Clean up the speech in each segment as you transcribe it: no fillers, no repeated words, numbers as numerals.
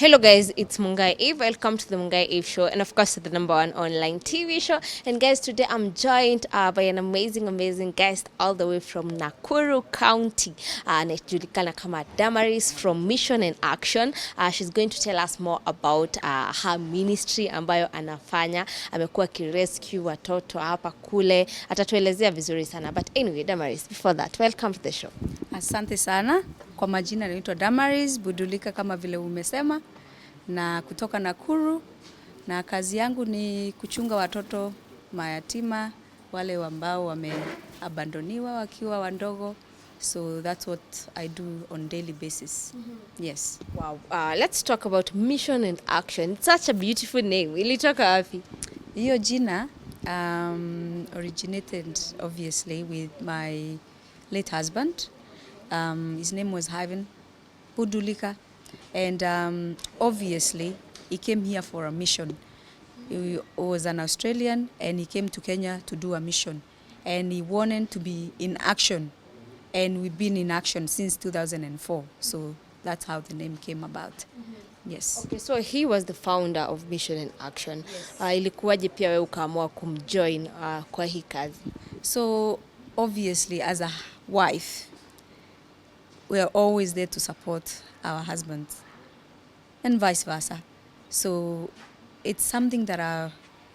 Hello guys, it's Mungai Eve. Welcome to the Mungai Eve show and of course to the number one online TV show. And guys, today I'm joined by an amazing guest all the way from Nakuru County. Anajulikana kama Damaris from Mission and Action. She's going to tell us more about her ministry ambayo anafanya. Amekuwa akirescue watoto hapa kule. Atatuelezea vizuri sana. But anyway, Damaris, before that, welcome to the show. Asante sana. Kwa majina naitwa Damaris Budulika kama vile umesema, na kutoka Nakuru, na kazi yangu ni kuchunga watoto mayatima, wale ambao wameabandoniwa wakiwa wandogo. So that's what I do on daily basis. Yes. Wow. Let's talk about Mission and Action. It's such a beautiful name. Ilitoka wapi? Hiyo jina originated obviously with my late husband. His name was Ivan Budulika, and obviously he came here for a mission. He was an Australian and he came to Kenya to do a mission, and he wanted to be in action, and we've been in action since 2004. So that's how the name came about. Yes. Okay, so he was the founder of Mission and Action. Yes. Ilikuwaje pia wewe ukaamua kumjoin kwa hii kazi? So obviously as a wife, we are always there to support our husbands and vice versa. So it's something that I've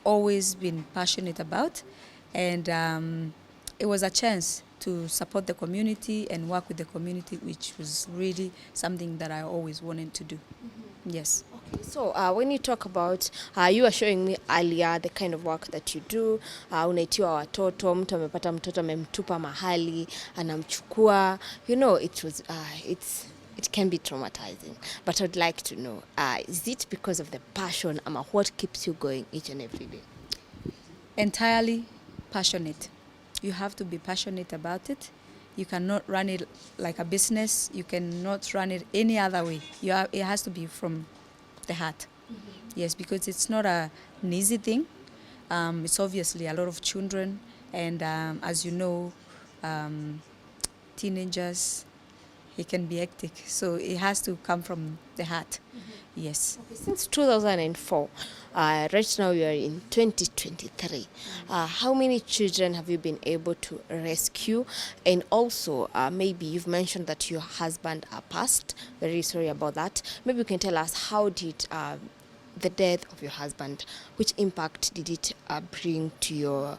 always been passionate about, and it was a chance to support the community and work with the community, which was really something that I always wanted to do. Yes. Okay, so when you talk about, you were showing me earlier the kind of work that you do. Unaitiwa watoto, mtu amepata mtoto amemtupa mahali, anamchukua. You know, it can be traumatizing. But I'd like to know, is it because of the passion, what keeps you going each and every day? Entirely passionate. You have to be passionate about it. You cannot run it like a business. You cannot run it any other way. It has to be from the heart. Yes, because it's not an easy thing. It's obviously a lot of children, and as you know, teenagers, it can be hectic. So it has to come from the heart. Yes. Okay, since 2004, right now we are in 2023. How many children have you been able to rescue? And also, maybe you've mentioned that your husband passed. Very sorry about that. Maybe you can tell us how did the death of your husband, which impact did it bring to your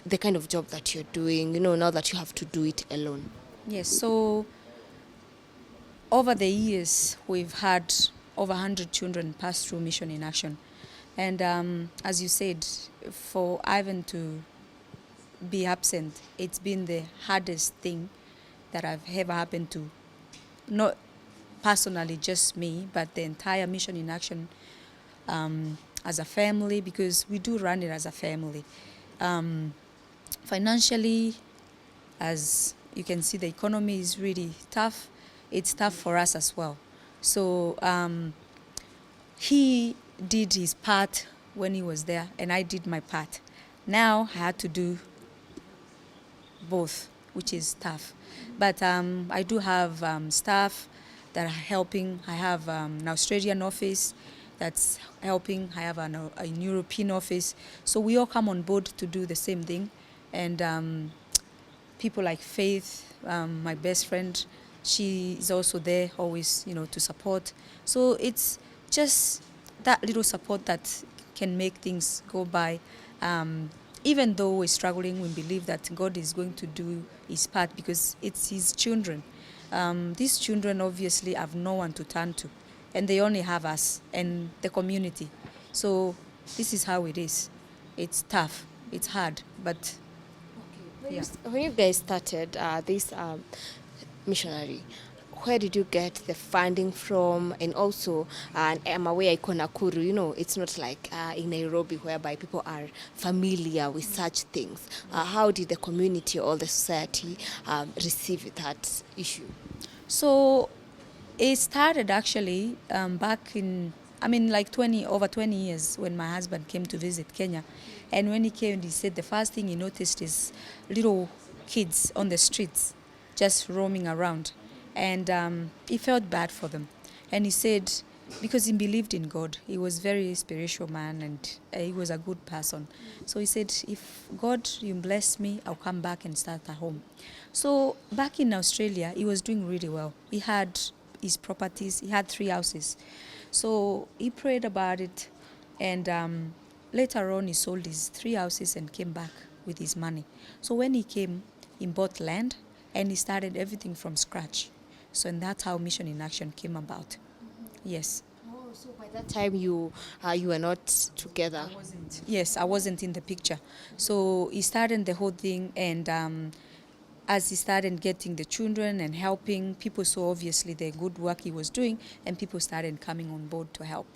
the kind of job that you're doing? You know, now that you have to do it alone. Yes. So over the years, we've had over 100 children pass through Mission in Action. And as you said, for Ivan to be absent, it's been the hardest thing that I've ever happened to, not personally just me, but the entire Mission in Action as a family, because we do run it as a family. Financially, as you can see, the economy is really tough. It's tough for us as well. So he did his part when he was there, and I did my part. Now I had to do both, which is tough. But I do have staff that are helping. I have an Australian office that's helping. I have a European office. So we all come on board to do the same thing. And people like Faith, my best friend, she is also there always, to support. So it's just that little support that can make things go by. Even though we're struggling, we believe that God is going to do his part because it's his children. These children obviously have no one to turn to, and they only have us and the community. So this is how it is. It's tough, it's hard, but okay. When you guys started this missionary, where did you get the funding from? And also, I'm aware iko Nakuru, it's not like in Nairobi whereby people are familiar with such things. How did the community or the society receive that issue? So it started actually back in, like over 20 years when my husband came to visit Kenya. And when he came, he said the first thing he noticed is little kids on the streets just roaming around. And he felt bad for them. And he said, because he believed in God. He was very spiritual man, and he was a good person. So he said, if God, you bless me, I'll come back and start a home. So back in Australia, he was doing really well. He had his properties. He had 3 houses. So he prayed about it, and later on he sold his 3 houses and came back with his money. So when he came, he bought land and he started everything from scratch. So and that's how Mission in Action came about. Yes. Oh, so by that time you were not together. Yes, I wasn't in the picture. So he started the whole thing, and as he started getting the children and helping, people saw obviously the good work he was doing, and people started coming on board to help.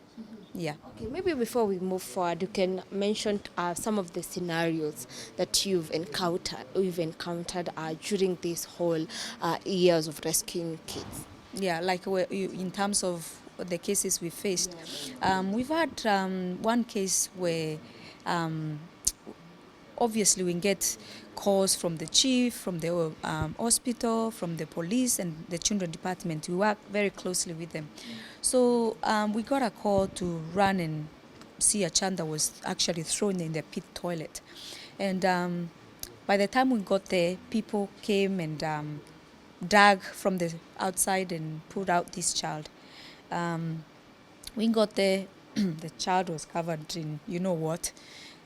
Yeah. Okay, maybe before we move forward, you can mention some of the scenarios that you've encountered during this whole years of rescuing kids. Yeah, like in terms of the cases we faced, we've had one case where obviously we get calls from the chief, from the hospital, from the police and the children department. We work very closely with them. So we got a call to run and see a child that was actually thrown in the pit toilet. And by the time we got there, people came and dug from the outside and pulled out this child. We got there, the child was covered in you know what.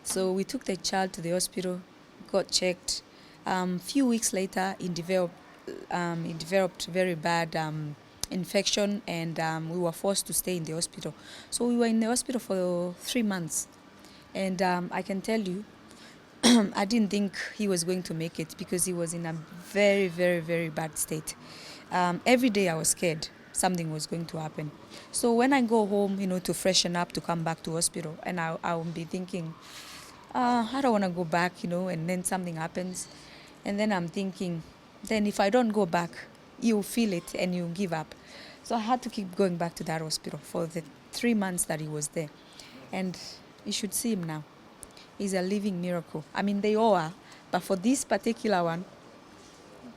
So we took the child to the hospital, got checked. Few weeks later, he developed very bad infection, and we were forced to stay in the hospital. So we were in the hospital for 3 months, and I can tell you, I didn't think he was going to make it because he was in a very, very, very bad state. Every day I was scared something was going to happen. So when I go home, to freshen up to come back to hospital, and I will be thinking, I don't want to go back, and then something happens. And then I'm thinking, then if I don't go back, you feel it and you give up. So I had to keep going back to that hospital for the 3 months that he was there. And you should see him now. He's a living miracle. I mean, they all are. But for this particular one,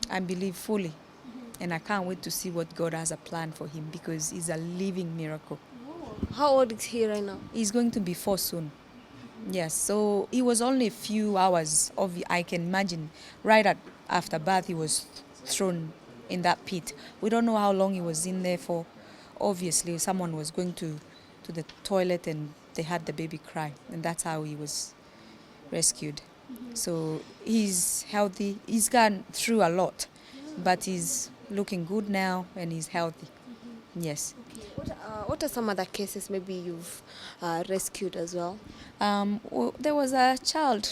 I believe fully. And I can't wait to see what God has a plan for him because he's a living miracle. How old is he right now? He's going to be 4 soon. Yes, so it was only a few hours of, I can imagine, after birth he was thrown in that pit. We don't know how long he was in there for. Obviously, someone was going to the toilet and they had the baby cry, and that's how he was rescued. So he's healthy. He's gone through a lot, but he's looking good now and he's healthy. Yes. What are some other cases maybe you've rescued as well? There was a child.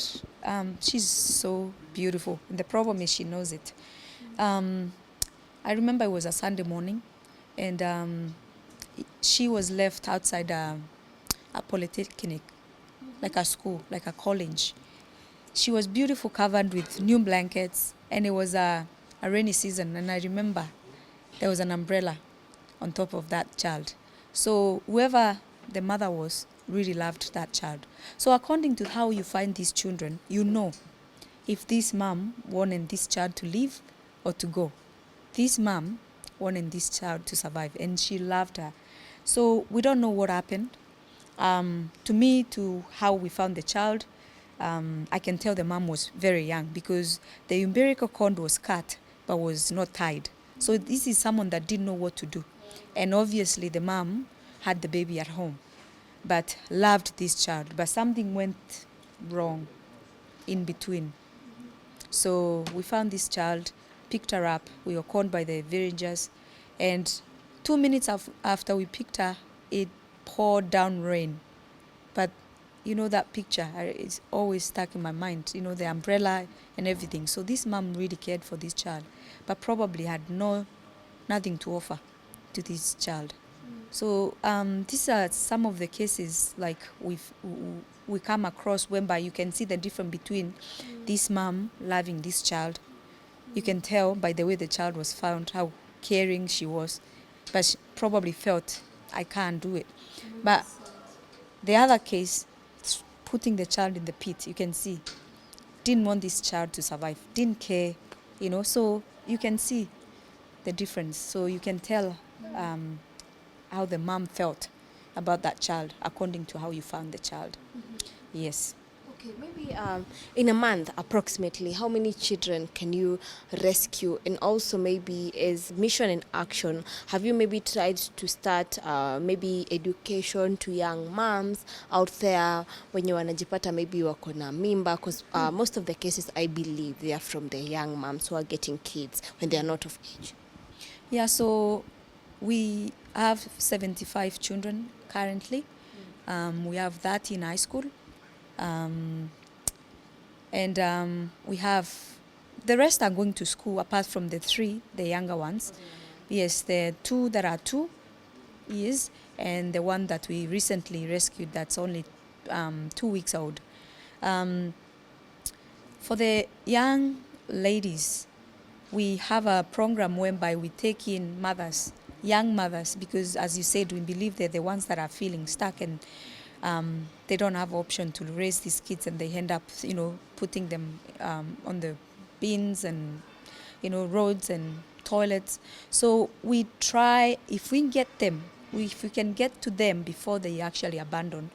She's so beautiful. The problem is she knows it. I remember it was a Sunday morning, and she was left outside a polytechnic, like a school, like a college. She was beautiful, covered with new blankets, and it was a rainy season. And I remember there was an umbrella on top of that child. So whoever the mother was really loved that child. So according to how you find these children, you know if this mom wanted this child to live or to go. This mom wanted this child to survive, and she loved her. So we don't know what happened. To how we found the child, I can tell the mom was very young because the umbilical cord was cut but was not tied. So this is someone that didn't know what to do. And obviously the mom had the baby at home but loved this child. But something went wrong in between. So we found this child, picked her up. We were called by the villagers. And 2 minutes after we picked her, it poured down rain. But that picture is always stuck in my mind, the umbrella and everything. So this mom really cared for this child, but probably had nothing to offer to this child. So these are some of the cases like we come across whereby you can see the difference between this mom loving this child. You can tell by the way the child was found how caring she was, but she probably felt, I can't do it. But the other case, putting the child in the pit, you can see, didn't want this child to survive, didn't care, so you can see the difference. So you can tell how the mom felt about that child according to how you found the child. Yes. Okay, maybe in a month, approximately, how many children can you rescue? And also, maybe as mission in action, have you maybe tried to start maybe education to young moms out there when you wanajipata maybe wako na mimba? Because most of the cases, I believe, they are from the young moms who are getting kids when they are not of age. Yeah, so we have 75 children currently. We have 30 in high school. And we have the rest are going to school apart from the 3, the younger ones. Yes, the 2 that are 2 years and the one that we recently rescued that's only 2 weeks old. For the young ladies, we have a program whereby we take in mothers, young mothers, because as you said, we believe they're the ones that are feeling stuck and they don't have option to raise these kids, and they end up, putting them on the bins and, roads and toilets. So we try, if we get them, if we can get to them before they actually abandon,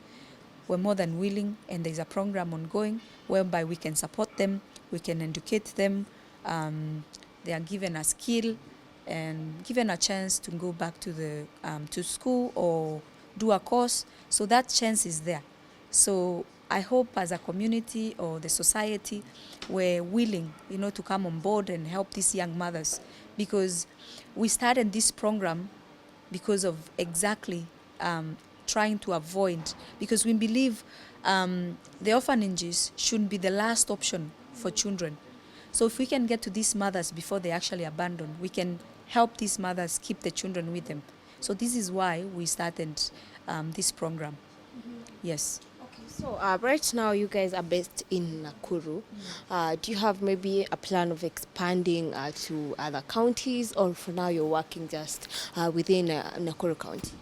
we're more than willing, and there's a program ongoing whereby we can support them, we can educate them, they are given a skill and given a chance to go back to the to school or do a course. So that chance is there. So I hope as a community or the society, we're willing, to come on board and help these young mothers, because we started this program because of exactly trying to avoid, because we believe the orphanages should be the last option for children. So if we can get to these mothers before they actually abandon, we can help these mothers keep the children with them. So this is why we started this program. Yes. Okay, so right now you guys are based in Nakuru. Do you have maybe a plan of expanding to other counties, or for now you're working just within Nakuru County?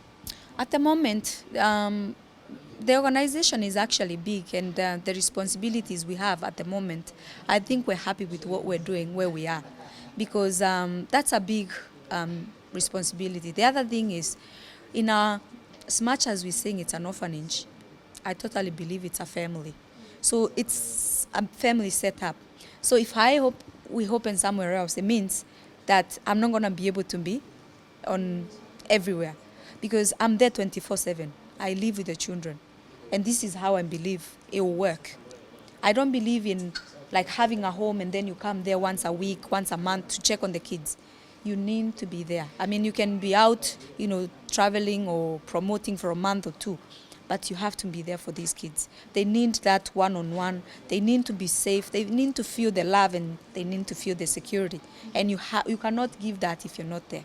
At the moment, the organization is actually big, and the responsibilities we have at the moment, I think we're happy with what we're doing where we are, because that's a big responsibility. The other thing is, as much as we're saying it's an orphanage, I totally believe it's a family. So it's a family setup. So if we open somewhere else, it means that I'm not going to be able to be on everywhere, because I'm there 24/7. I live with the children, and this is how I believe it will work. I don't believe in like having a home and then you come there once a week, once a month to check on the kids. You need to be there. I mean, you can be out, traveling or promoting for a month or 2, but you have to be there for these kids. They need that one-on-one. They need to be safe. They need to feel the love, and they need to feel the security. And you cannot give that if you're not there.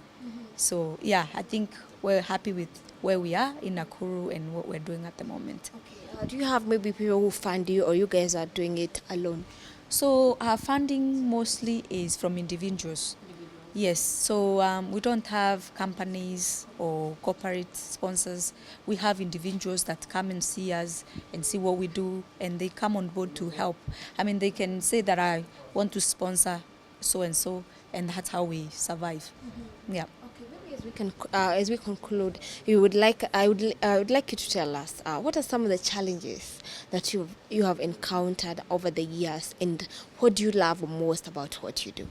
So yeah, I think we're happy with where we are in Nakuru and what we're doing at the moment. Okay. Do you have maybe people who fund you, or you guys are doing it alone? So our funding mostly is from individuals. Yes, so we don't have companies or corporate sponsors. We have individuals that come and see us and see what we do, and they come on board to help. I mean, they can say that I want to sponsor so and so, and that's how we survive. Yeah. Okay, maybe as we conclude, I would like you to tell us what are some of the challenges that you have encountered over the years, and what do you love most about what you do?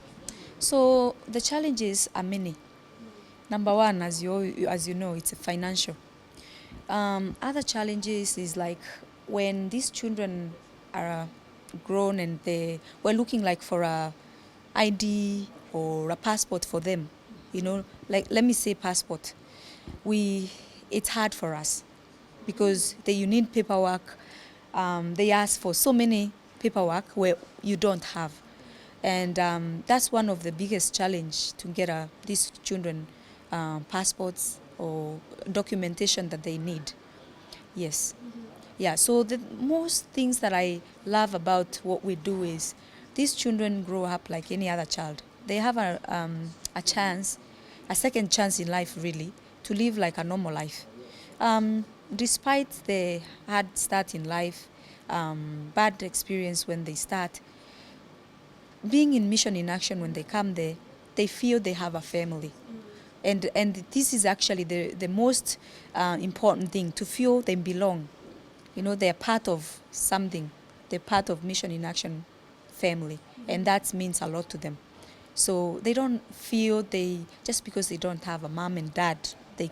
So the challenges are many. Number one, as you know, it's financial. Other challenges is like when these children are grown and we're looking like for a ID or a passport for them. Like let me say passport. It's hard for us because you need paperwork. They ask for so many paperwork where you don't have. And that's one of the biggest challenge to get these children passports or documentation that they need. Yes. Yeah, so the most things that I love about what we do is these children grow up like any other child. They have a chance, a second chance in life really, to live like a normal life. Despite the hard start in life, bad experience when they start, being in mission in action, when they come there, they feel they have a family. And this is actually the most important thing, to feel they belong. They're part of something. They're part of Mission in Action family, and that means a lot to them. So they don't feel just because they don't have a mom and dad, they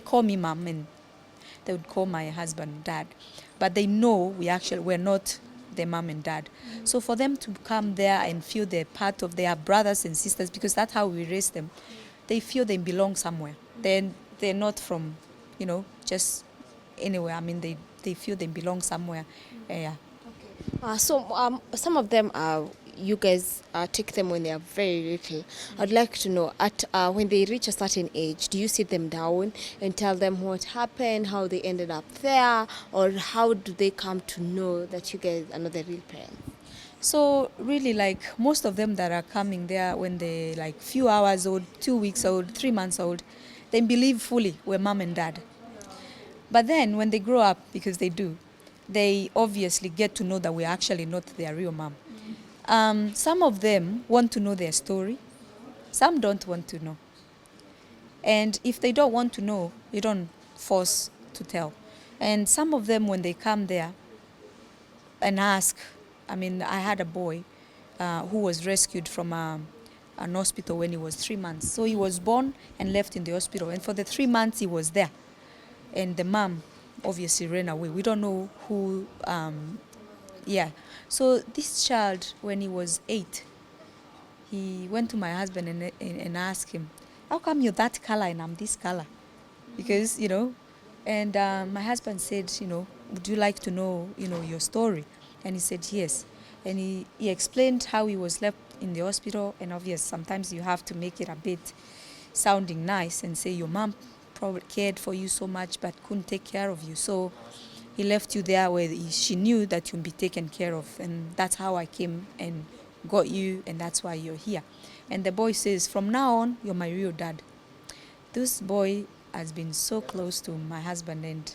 call me mom, and they would call my husband dad, but they know we're not their mom and dad. So for them to come there and feel they're part of their brothers and sisters, because that's how we raise them, they feel they belong somewhere. Then they're not from, just anywhere. They feel they belong somewhere. Yeah. So some of them you guys take them when they are very little. I'd like to know, at when they reach a certain age, do you sit them down and tell them what happened, how they ended up there, or how do they come to know that you guys are not the real parents? So really, like most of them that are coming there when they like few hours old, 2 weeks old, 3 months old, they believe fully we're mom and dad. But then when they grow up, because they do, they obviously get to know that we're actually not their real mom. Some of them want to know their story. Some don't want to know. And if they don't want to know, you don't force to tell. And some of them, when they come there and ask, I had a boy who was rescued from an hospital when he was 3 months. So he was born and left in the hospital. And for the 3 months he was there. And the mom obviously ran away. We don't know who, yeah. So this child, when he was 8, he went to my husband and asked him, how come you're that color and I'm this color? Because, and my husband said, would you like to know, your story? And he said, yes. And he explained how he was left in the hospital. And obviously, sometimes you have to make it a bit sounding nice and say your mom probably cared for you so much but couldn't take care of you. So he left you there where she knew that you'd be taken care of. And that's how I came and got you, and that's why you're here. And the boy says, from now on, you're my real dad. This boy has been so close to my husband, and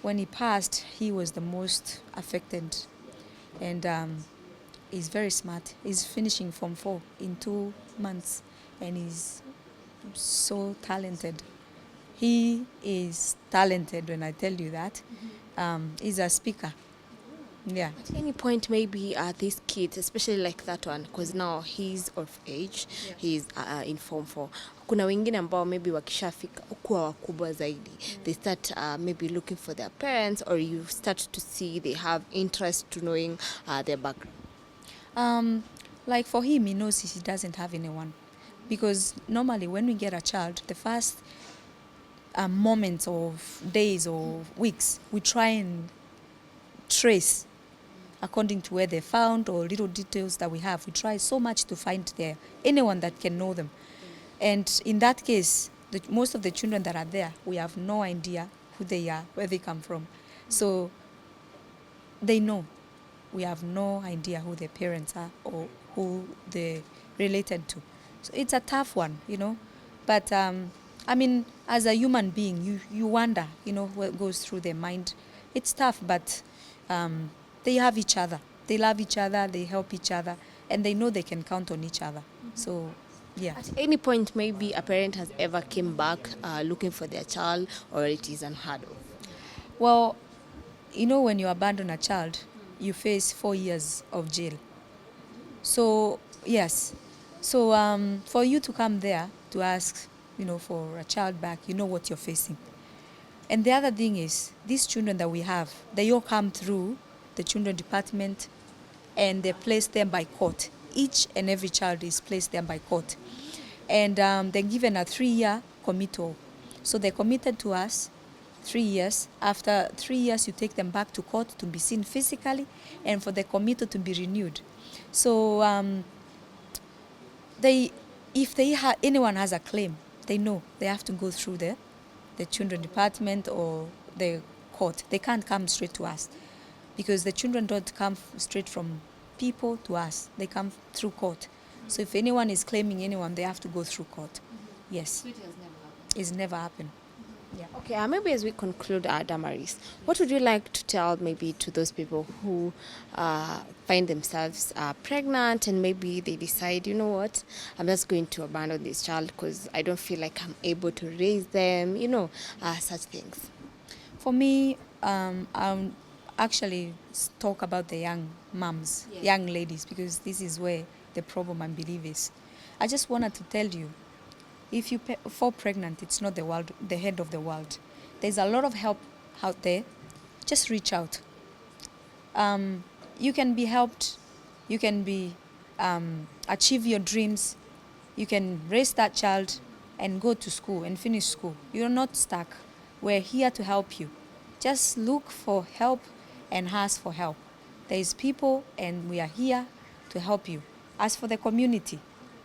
when he passed, he was the most affected. And he's very smart. He's finishing Form 4 in 2 months, and he's so talented. He is talented when I tell you that. He's a speaker. Yeah. At any point, maybe these kids, especially like that one, because now he's of age, he's in Form 4. Kuna wengine ambao maybe wakishafika kuwa wakubwa zaidi, they start maybe looking for their parents, or you start to see they have interest to knowing their background. Like for him, he knows he doesn't have anyone. Because normally when we get a child, the first moments of days or weeks, we try and trace according to where they found or little details that we have. We try so much to find anyone that can know them. And in that case, most of the children that are there, we have no idea who they are, where they come from. So they know. We have no idea who their parents are or who they're related to. So it's a tough one, But as a human being, you wonder, what goes through their mind. It's tough, but they have each other. They love each other, they help each other, and they know they can count on each other. So, yeah. At any point, maybe a parent has ever came back looking for their child, or it is unheard of? Well, when you abandon a child, you face 4 years of jail. So, yes. So, for you to come there to ask, for a child back, you know what you're facing. And the other thing is, these children that we have, they all come through the children department, and they're placed there by court. Each and every child is placed there by court. And they're given a 3-year committal. So they're committed to us 3 years. After 3 years, you take them back to court to be seen physically and for the committal to be renewed. So if anyone has a claim, they know they have to go through the children department or the court. They can't come straight to us because the children don't come straight from people to us. They come through court. So if anyone is claiming anyone, they have to go through court. Yes. So it has never happened. It's never happened. Yeah. Okay, maybe as we conclude, Damaris, what would you like to tell maybe to those people who find themselves pregnant and maybe they decide, you know what, I'm just going to abandon this child because I don't feel like I'm able to raise them, such things. For me, I'll actually talk about the young moms, Yes. young ladies, because this is where the problem, I believe, is. I just wanted to tell you, if you fall pregnant, it's not the head of the world. There's a lot of help out there. Just reach out. You can be helped. You can be achieve your dreams. You can raise that child and go to school and finish school. You're not stuck. We're here to help you. Just look for help and ask for help. There is people and we are here to help you. As for the community,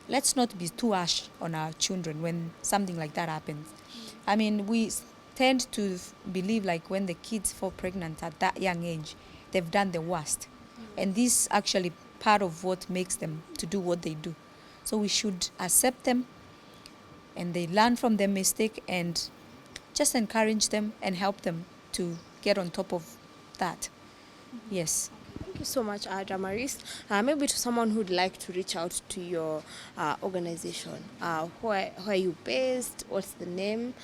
let's not be too harsh on our children when something like that happens. I mean, we tend to believe like when the kids fall pregnant at that young age, they've done the worst. And this actually part of what makes them to do what they do. So we should accept them and they learn from their mistake and just encourage them and help them to get on top of that. Yes. Thank you so much, Damaris. Maybe to someone who'd like to reach out to your organization, where are you based? What's the name?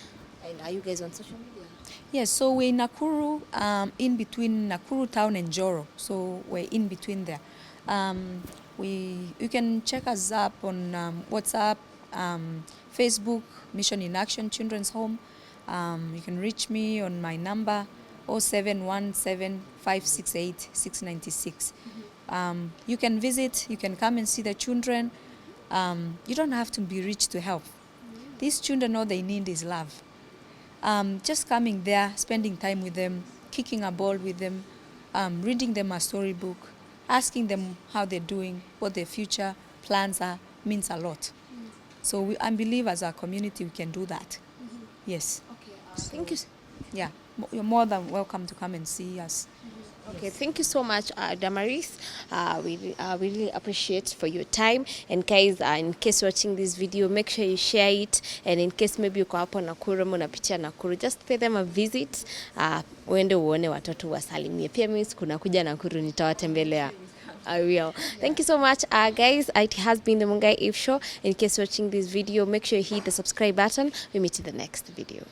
And are you guys on social media? Yes, so we're in Nakuru, in between Nakuru town and Joro. So we're in between there. You can check us up on WhatsApp, Facebook, Mission in Action Children's Home. You can reach me on my number 0717 568 696. You can visit, you can come and see the children. You don't have to be rich to help. These children, all they need is love. Just coming there, spending time with them, kicking a ball with them, reading them a storybook, asking them how they're doing, what their future plans are, means a lot. So I believe as a community we can do that. Yes. Okay, thank you. Yeah, you're more than welcome to come and see us. Okay, thank you so much, Damaris. We really appreciate for your time. And guys, in case watching this video, make sure you share it. And in case maybe uko hapo Nakuru, unapitia Nakuru, just pay them a visit. Uende uone watoto wasalimie. Pia mimi kuja Nakuru nitawatembelea. I will. Thank you so much, guys. It has been the Mungai Eve Show. In case watching this video, make sure you hit the subscribe button. We meet in the next video.